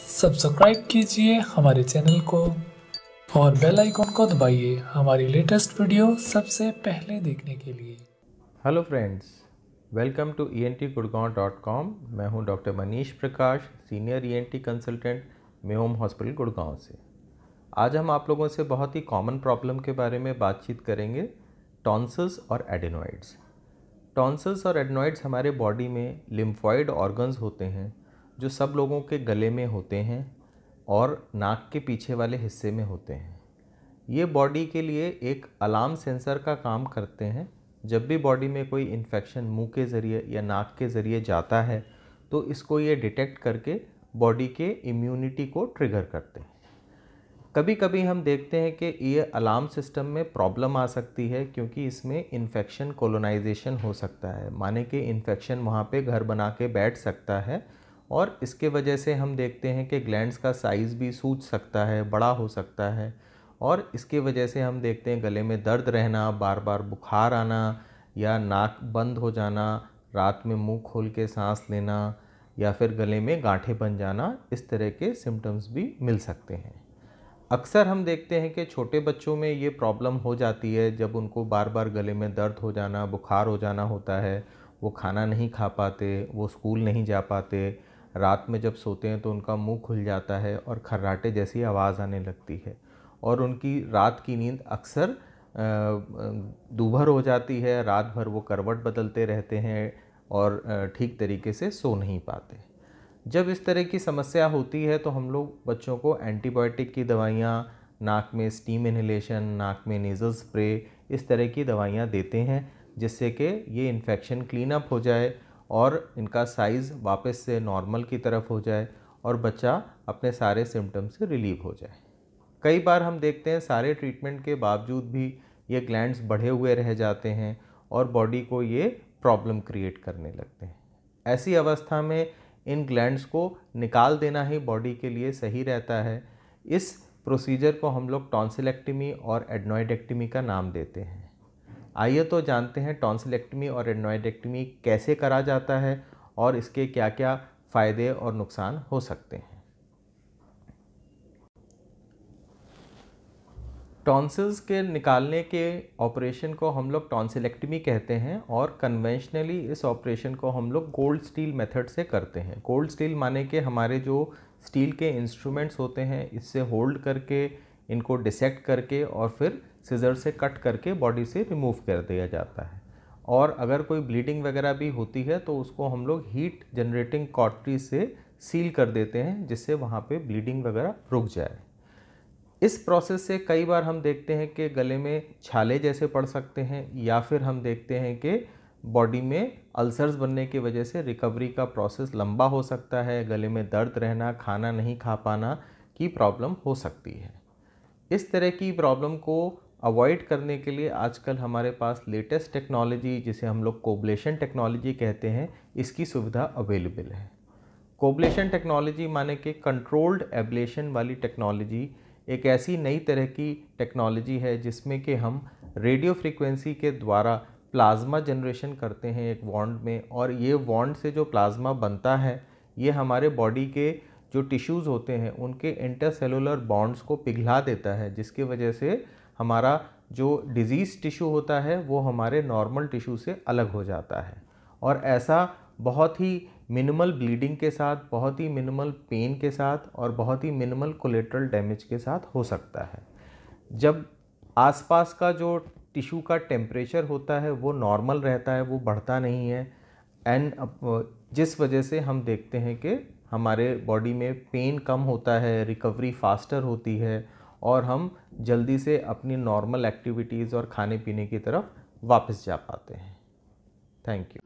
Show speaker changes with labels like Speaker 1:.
Speaker 1: Subscribe कीजिए हमारे channel को और बेल आइकॉन को दबाइए हमारी लेटेस्ट वीडियो सबसे पहले देखने के लिए।
Speaker 2: Hello friends, welcome to entgurgaon.com। मैं हूं doctor Manish Prakash, senior ENT consultant Mayom hospital Gurgaon से। आज हम आप लोगों से बहुत ही कॉमन प्रॉब्लम के बारे में बातचीत करेंगे, टॉन्सिल्स और एडेनॉइड्स। टॉन्सिल्स और एडेनॉइड्स हमारे बॉडी में लिम्फॉइड ऑर्गन्स होते हैं जो सब लोगों के गले में होते हैं और नाक के पीछे वाले हिस्से में होते हैं। ये बॉडी के लिए एक अलार्म सेंसर का काम करते हैं। जब भी बॉडी में कोई इन्फेक्शन मुंह के ज़रिए या नाक के ज़रिए जाता है तो इसको ये डिटेक्ट करके बॉडी के इम्यूनिटी को ट्रिगर करते हैं। कभी कभी हम देखते हैं कि ये अलार्म सिस्टम में प्रॉब्लम आ सकती है क्योंकि इसमें इन्फेक्शन कोलोनाइजेशन हो सकता है, माने कि इन्फेक्शन वहाँ पे घर बना के बैठ सकता है और इसके वजह से हम देखते हैं कि ग्लैंड्स का साइज़ भी सूज सकता है, बड़ा हो सकता है और इसके वजह से हम देखते हैं गले में दर्द रहना, बार बार बुखार आना या नाक बंद हो जाना, रात में मुंह खोल के सांस लेना या फिर गले में गांठें बन जाना, इस तरह के सिम्टम्स भी मिल सकते हैं। अक्सर हम देखते हैं कि छोटे बच्चों में ये प्रॉब्लम हो जाती है जब उनको बार बार गले में दर्द हो जाना, बुखार हो जाना होता है, वो खाना नहीं खा पाते, वो स्कूल नहीं जा पाते, रात में जब सोते हैं तो उनका मुंह खुल जाता है और खर्राटे जैसी आवाज़ आने लगती है और उनकी रात की नींद अक्सर दूभर हो जाती है। रात भर वो करवट बदलते रहते हैं और ठीक तरीके से सो नहीं पाते। जब इस तरह की समस्या होती है तो हम लोग बच्चों को एंटीबायोटिक की दवाइयाँ, नाक में स्टीम इन्हेलेशन, नाक में नेज़ल स्प्रे, इस तरह की दवाइयाँ देते हैं जिससे कि ये इन्फेक्शन क्लीन अप हो जाए और इनका साइज़ वापस से नॉर्मल की तरफ हो जाए और बच्चा अपने सारे सिम्टम से रिलीव हो जाए। कई बार हम देखते हैं सारे ट्रीटमेंट के बावजूद भी ये ग्लैंड्स बढ़े हुए रह जाते हैं और बॉडी को ये प्रॉब्लम क्रिएट करने लगते हैं। ऐसी अवस्था में इन ग्लैंड्स को निकाल देना ही बॉडी के लिए सही रहता है। इस प्रोसीजर को हम लोग टॉन्सिलेक्टमी और एडनॉइडेक्टमी का नाम देते हैं। आइए तो जानते हैं टॉन्सिलेक्टमी और एडनॉइडेक्टमी कैसे करा जाता है और इसके क्या क्या फ़ायदे और नुकसान हो सकते हैं। टॉन्सिल्स के निकालने के ऑपरेशन को हम लोग टॉन्सिलेक्टमी कहते हैं और कन्वेंशनली इस ऑपरेशन को हम लोग कोल्ड स्टील मेथड से करते हैं। कोल्ड स्टील माने कि हमारे जो स्टील के इंस्ट्रूमेंट्स होते हैं इससे होल्ड करके इनको डिसेक्ट करके और फिर सिजर से कट करके बॉडी से रिमूव कर दिया जाता है। और अगर कोई ब्लीडिंग वगैरह भी होती है तो उसको हम लोग हीट जनरेटिंग कॉटरी से सील कर देते हैं जिससे वहाँ पे ब्लीडिंग वगैरह रुक जाए। इस प्रोसेस से कई बार हम देखते हैं कि गले में छाले जैसे पड़ सकते हैं या फिर हम देखते हैं कि बॉडी में अल्सर्स बनने की वजह से रिकवरी का प्रोसेस लंबा हो सकता है, गले में दर्द रहना, खाना नहीं खा पाना की प्रॉब्लम हो सकती है। इस तरह की प्रॉब्लम को अवॉइड करने के लिए आजकल हमारे पास लेटेस्ट टेक्नोलॉजी, जिसे हम लोग कोब्लेशन टेक्नोलॉजी कहते हैं, इसकी सुविधा अवेलेबल है। कोब्लेशन टेक्नोलॉजी माने कि कंट्रोल्ड एब्लेशन वाली टेक्नोलॉजी एक ऐसी नई तरह की टेक्नोलॉजी है जिसमें कि हम रेडियो फ्रीक्वेंसी के द्वारा प्लाज्मा जनरेशन करते हैं एक वॉन्ड में, और ये वॉन्ड से जो प्लाज्मा बनता है ये हमारे बॉडी के जो टिश्यूज़ होते हैं उनके इंटरसेलुलर बॉन्ड्स को पिघला देता है, जिसकी वजह से हमारा जो डिजीज़ टिश्यू होता है वो हमारे नॉर्मल टिश्यू से अलग हो जाता है। और ऐसा बहुत ही मिनिमल ब्लीडिंग के साथ, बहुत ही मिनिमल पेन के साथ और बहुत ही मिनिमल कोलेटरल डैमेज के साथ हो सकता है। जब आसपास का जो टिश्यू का टेम्परेचर होता है वो नॉर्मल रहता है, वो बढ़ता नहीं है, एंड जिस वजह से हम देखते हैं कि हमारे बॉडी में पेन कम होता है, रिकवरी फास्टर होती है और हम जल्दी से अपनी नॉर्मल एक्टिविटीज़ और खाने पीने की तरफ वापस जा पाते हैं। Thank you.